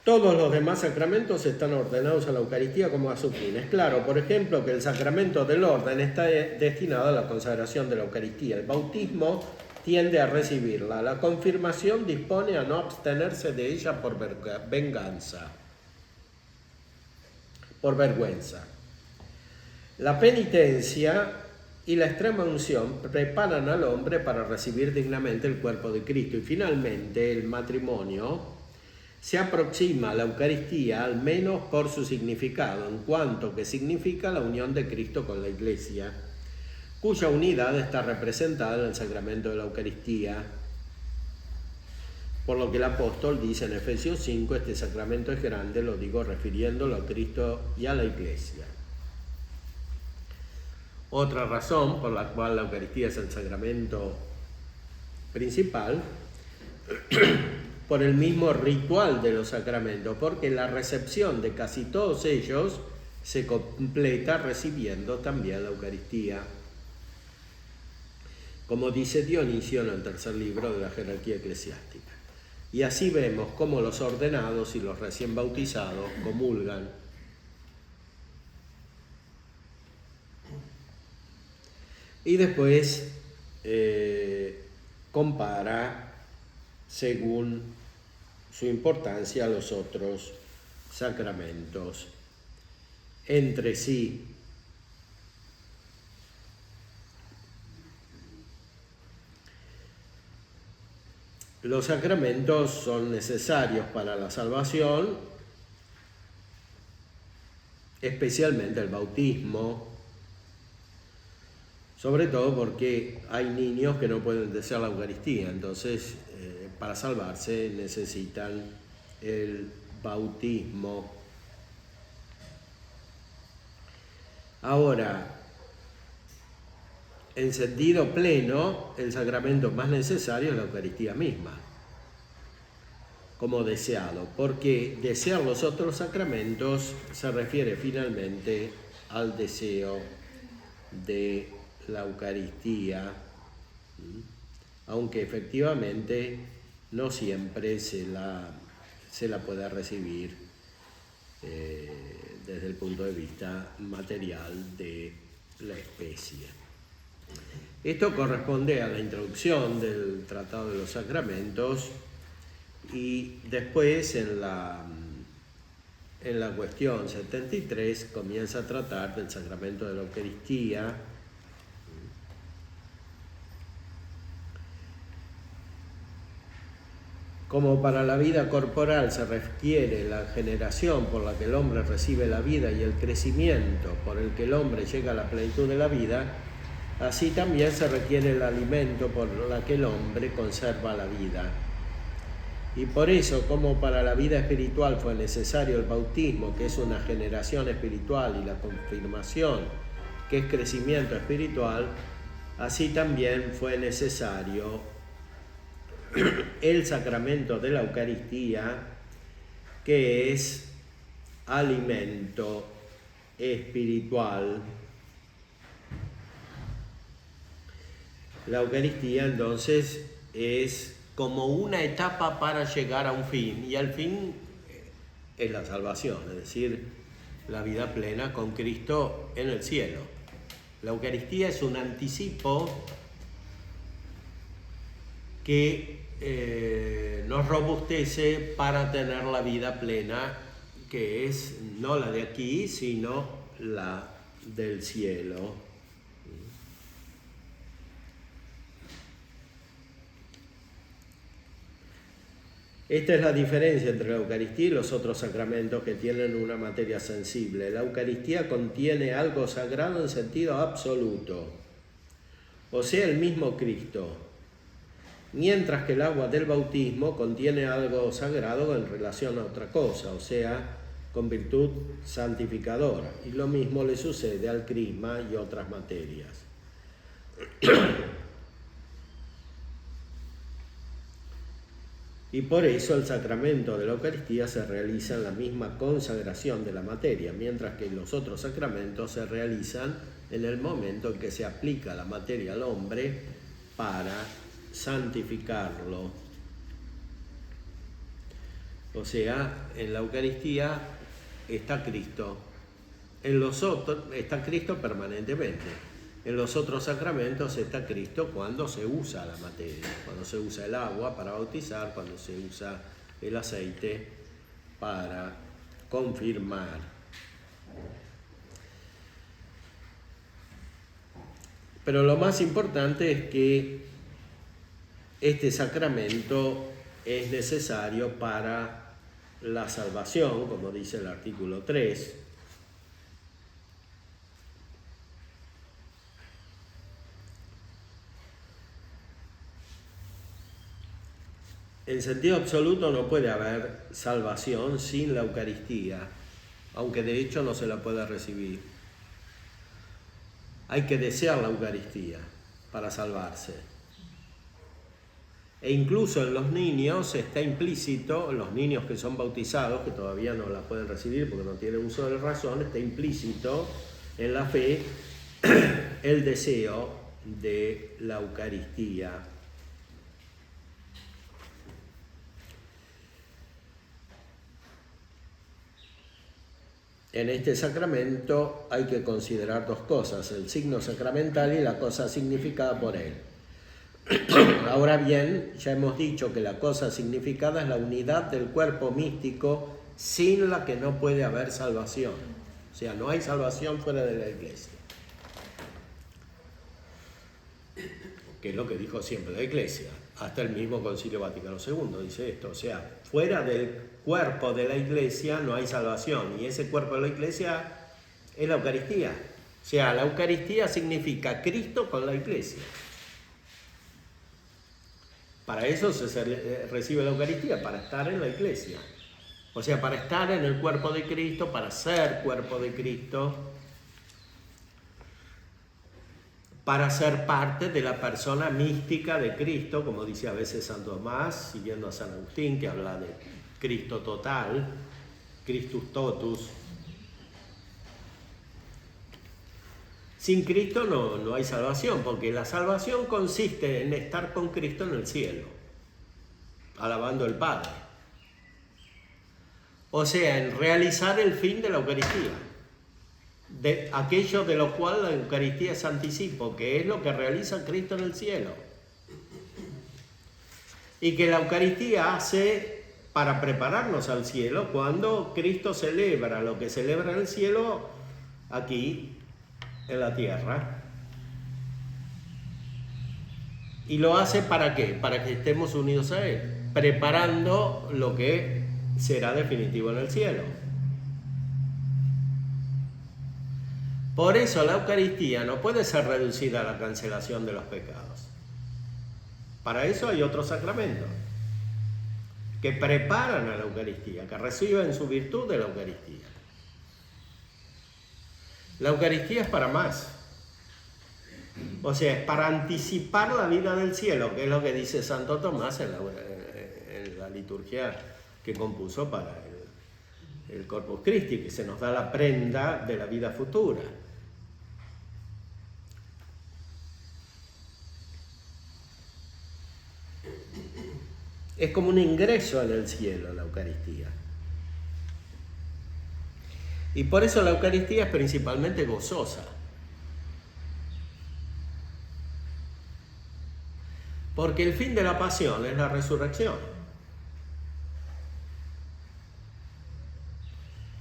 Todos los demás sacramentos están ordenados a la Eucaristía como a su fin. Es claro, por ejemplo, que el sacramento del orden está destinado a la consagración de la Eucaristía. El bautismo tiende a recibirla. La confirmación dispone a no abstenerse de ella por vergüenza. La penitencia y la extrema unción preparan al hombre para recibir dignamente el cuerpo de Cristo. Y finalmente el matrimonio se aproxima a la Eucaristía al menos por su significado, en cuanto que significa la unión de Cristo con la Iglesia, cuya unidad está representada en el sacramento de la Eucaristía. Por lo que el apóstol dice en Efesios 5, este sacramento es grande, lo digo refiriéndolo a Cristo y a la Iglesia. Otra razón por la cual la Eucaristía es el sacramento principal, por el mismo ritual de los sacramentos, porque la recepción de casi todos ellos se completa recibiendo también la Eucaristía. Como dice Dionisio en el tercer libro de la jerarquía eclesiástica. Y así vemos cómo los ordenados y los recién bautizados comulgan. Y después compara según su importancia los otros sacramentos entre sí. Los sacramentos son necesarios para la salvación, especialmente el bautismo, sobre todo porque hay niños que no pueden desear la Eucaristía, entonces para salvarse necesitan el bautismo. Ahora, en sentido pleno, el sacramento más necesario es la Eucaristía misma, como deseado, porque desear los otros sacramentos se refiere finalmente al deseo de la Eucaristía, aunque efectivamente no siempre se la puede recibir desde el punto de vista material de la especie. Esto corresponde a la introducción del Tratado de los Sacramentos y después en la cuestión 73 comienza a tratar del sacramento de la Eucaristía. Como para la vida corporal se requiere la generación por la que el hombre recibe la vida y el crecimiento por el que el hombre llega a la plenitud de la vida, así también se requiere el alimento por la que el hombre conserva la vida. Y por eso, como para la vida espiritual fue necesario el bautismo, que es una generación espiritual, y la confirmación, que es crecimiento espiritual, así también fue necesario el sacramento de la Eucaristía, que es alimento espiritual. La Eucaristía entonces es como una etapa para llegar a un fin, y el fin es la salvación, es decir, la vida plena con Cristo en el cielo. La Eucaristía es un anticipo que nos robustece para tener la vida plena, que es no la de aquí, sino la del cielo. Esta es la diferencia entre la Eucaristía y los otros sacramentos que tienen una materia sensible. La Eucaristía contiene algo sagrado en sentido absoluto, o sea, el mismo Cristo, mientras que el agua del bautismo contiene algo sagrado en relación a otra cosa, o sea, con virtud santificadora. Y lo mismo le sucede al crisma y otras materias. Y por eso el sacramento de la Eucaristía se realiza en la misma consagración de la materia, mientras que los otros sacramentos se realizan en el momento en que se aplica la materia al hombre para santificarlo. O sea, en la Eucaristía está Cristo, en los otros está Cristo permanentemente, en los otros sacramentos está Cristo cuando se usa la materia, cuando se usa el agua para bautizar, cuando se usa el aceite para confirmar. Pero lo más importante es que este sacramento es necesario para la salvación, como dice el artículo 3. En sentido absoluto no puede haber salvación sin la Eucaristía, aunque de hecho no se la pueda recibir. Hay que desear la Eucaristía para salvarse. E incluso en los niños está implícito, los niños que son bautizados, que todavía no la pueden recibir porque no tienen uso de razón, está implícito en la fe el deseo de la Eucaristía. En este sacramento hay que considerar dos cosas, el signo sacramental y la cosa significada por él. Ahora bien, ya hemos dicho que la cosa significada es la unidad del cuerpo místico sin la que no puede haber salvación. O sea, no hay salvación fuera de la Iglesia. Que es lo que dijo siempre la Iglesia. Hasta el mismo Concilio Vaticano II dice esto. O sea, fuera del cuerpo de la Iglesia no hay salvación. Y ese cuerpo de la Iglesia es la Eucaristía. O sea, la Eucaristía significa Cristo con la Iglesia. Para eso se recibe la Eucaristía, para estar en la Iglesia. O sea, para estar en el cuerpo de Cristo, para ser cuerpo de Cristo, para ser parte de la persona mística de Cristo, como dice a veces San Tomás, siguiendo a San Agustín, que habla de Cristo total, Christus totus. Sin Cristo no hay salvación, porque la salvación consiste en estar con Cristo en el cielo, alabando al Padre. O sea, en realizar el fin de la Eucaristía. de aquello de lo cual la Eucaristía es anticipo, que es lo que realiza Cristo en el cielo. Y que la Eucaristía hace para prepararnos al cielo cuando Cristo celebra lo que celebra en el cielo aquí en la tierra. ¿Y lo hace para qué? Para que estemos unidos a Él, preparando lo que será definitivo en el cielo. Por eso la Eucaristía no puede ser reducida a la cancelación de los pecados. Para eso hay otros sacramentos que preparan a la Eucaristía, que reciben su virtud de la Eucaristía. La Eucaristía es para más. O sea, es para anticipar la vida del cielo, que es lo que dice Santo Tomás en la liturgia que compuso para el Corpus Christi, que se nos da la prenda de la vida futura. Es como un ingreso en el cielo la Eucaristía. Y por eso la Eucaristía es principalmente gozosa. Porque el fin de la pasión es la resurrección.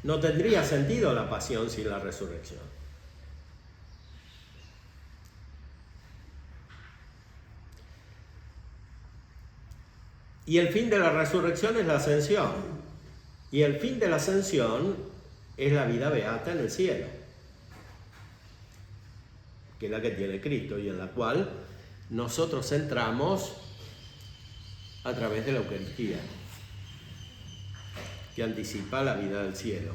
No tendría sentido la pasión sin la resurrección. Y el fin de la resurrección es la ascensión. Y el fin de la ascensión es la vida beata en el cielo, que es la que tiene Cristo y en la cual nosotros entramos a través de la Eucaristía, que anticipa la vida del cielo.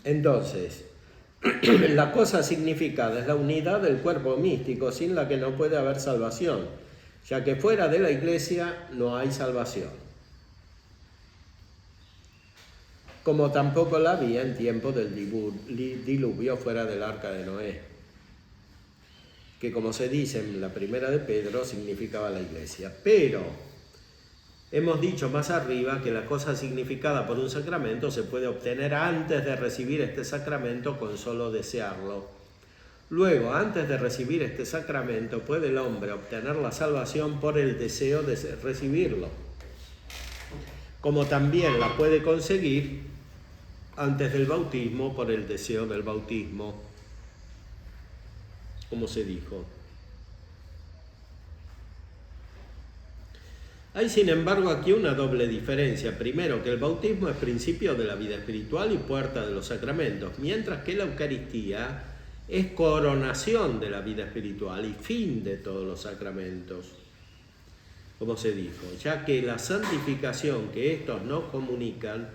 Entonces, la cosa significada es la unidad del cuerpo místico, sin la que no puede haber salvación, ya que fuera de la Iglesia no hay salvación, como tampoco la había en tiempo del diluvio fuera del arca de Noé, que como se dice en la primera de Pedro significaba la Iglesia. Pero hemos dicho más arriba que la cosa significada por un sacramento se puede obtener antes de recibir este sacramento con solo desearlo. Luego, antes de recibir este sacramento, puede el hombre obtener la salvación por el deseo de recibirlo, como también la puede conseguir antes del bautismo por el deseo del bautismo, como se dijo. Hay sin embargo aquí una doble diferencia. Primero, que el bautismo es principio de la vida espiritual y puerta de los sacramentos, mientras que la Eucaristía es coronación de la vida espiritual y fin de todos los sacramentos, como se dijo, ya que la santificación que estos nos comunican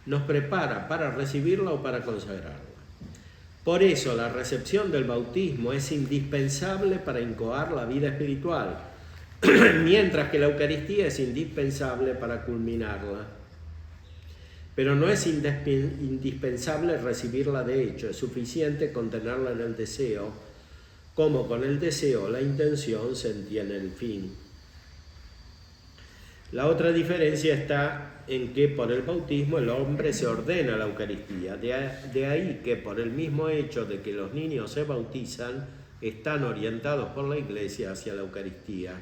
nos prepara para recibirla o para consagrarla. Por eso la recepción del bautismo es indispensable para incoar la vida espiritual, mientras que la Eucaristía es indispensable para culminarla. Pero no es indispensable recibirla de hecho, es suficiente contenerla en el deseo, como con el deseo la intención se entiende el fin. La otra diferencia está en que por el bautismo el hombre se ordena a la Eucaristía, de ahí que por el mismo hecho de que los niños se bautizan, están orientados por la Iglesia hacia la Eucaristía.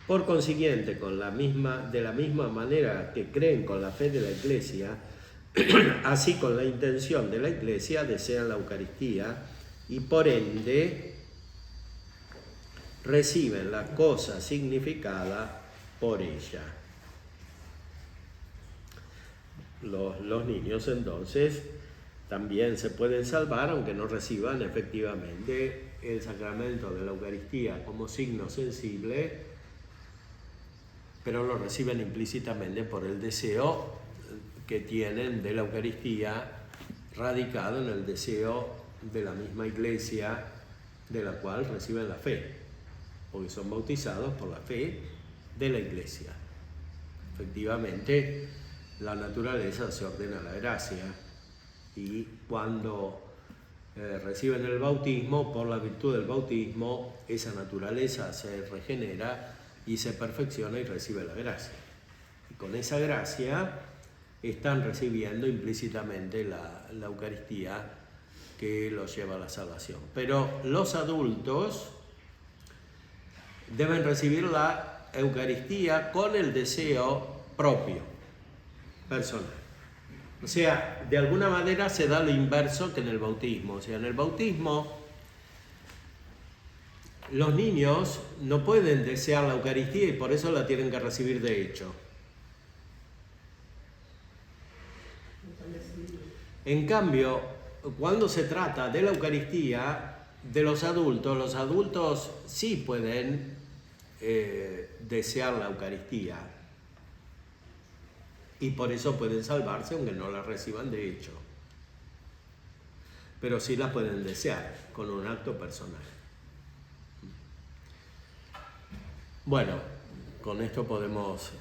Por consiguiente, de la misma manera que creen con la fe de la Iglesia, así con la intención de la Iglesia desean la Eucaristía y por ende reciben la cosa significada por ella. Los niños entonces también se pueden salvar aunque no reciban efectivamente el sacramento de la Eucaristía como signo sensible, pero lo reciben implícitamente por el deseo que tienen de la Eucaristía, radicado en el deseo de la misma Iglesia de la cual reciben la fe, porque son bautizados por la fe de la Iglesia. Efectivamente, la naturaleza se ordena a la gracia y cuando reciben el bautismo, por la virtud del bautismo, esa naturaleza se regenera y se perfecciona y recibe la gracia. Y con esa gracia están recibiendo implícitamente la Eucaristía que los lleva a la salvación. Pero los adultos deben recibir la Eucaristía con el deseo propio, personal. O sea, de alguna manera se da lo inverso que en el bautismo. O sea, en el bautismo los niños no pueden desear la Eucaristía y por eso la tienen que recibir de hecho. En cambio, cuando se trata de la Eucaristía de los adultos sí pueden desear la Eucaristía y por eso pueden salvarse aunque no la reciban de hecho. Pero sí la pueden desear con un acto personal. Bueno, con esto podemos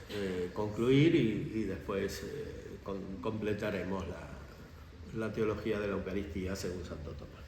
concluir y después completaremos la teología de la Eucaristía según Santo Tomás.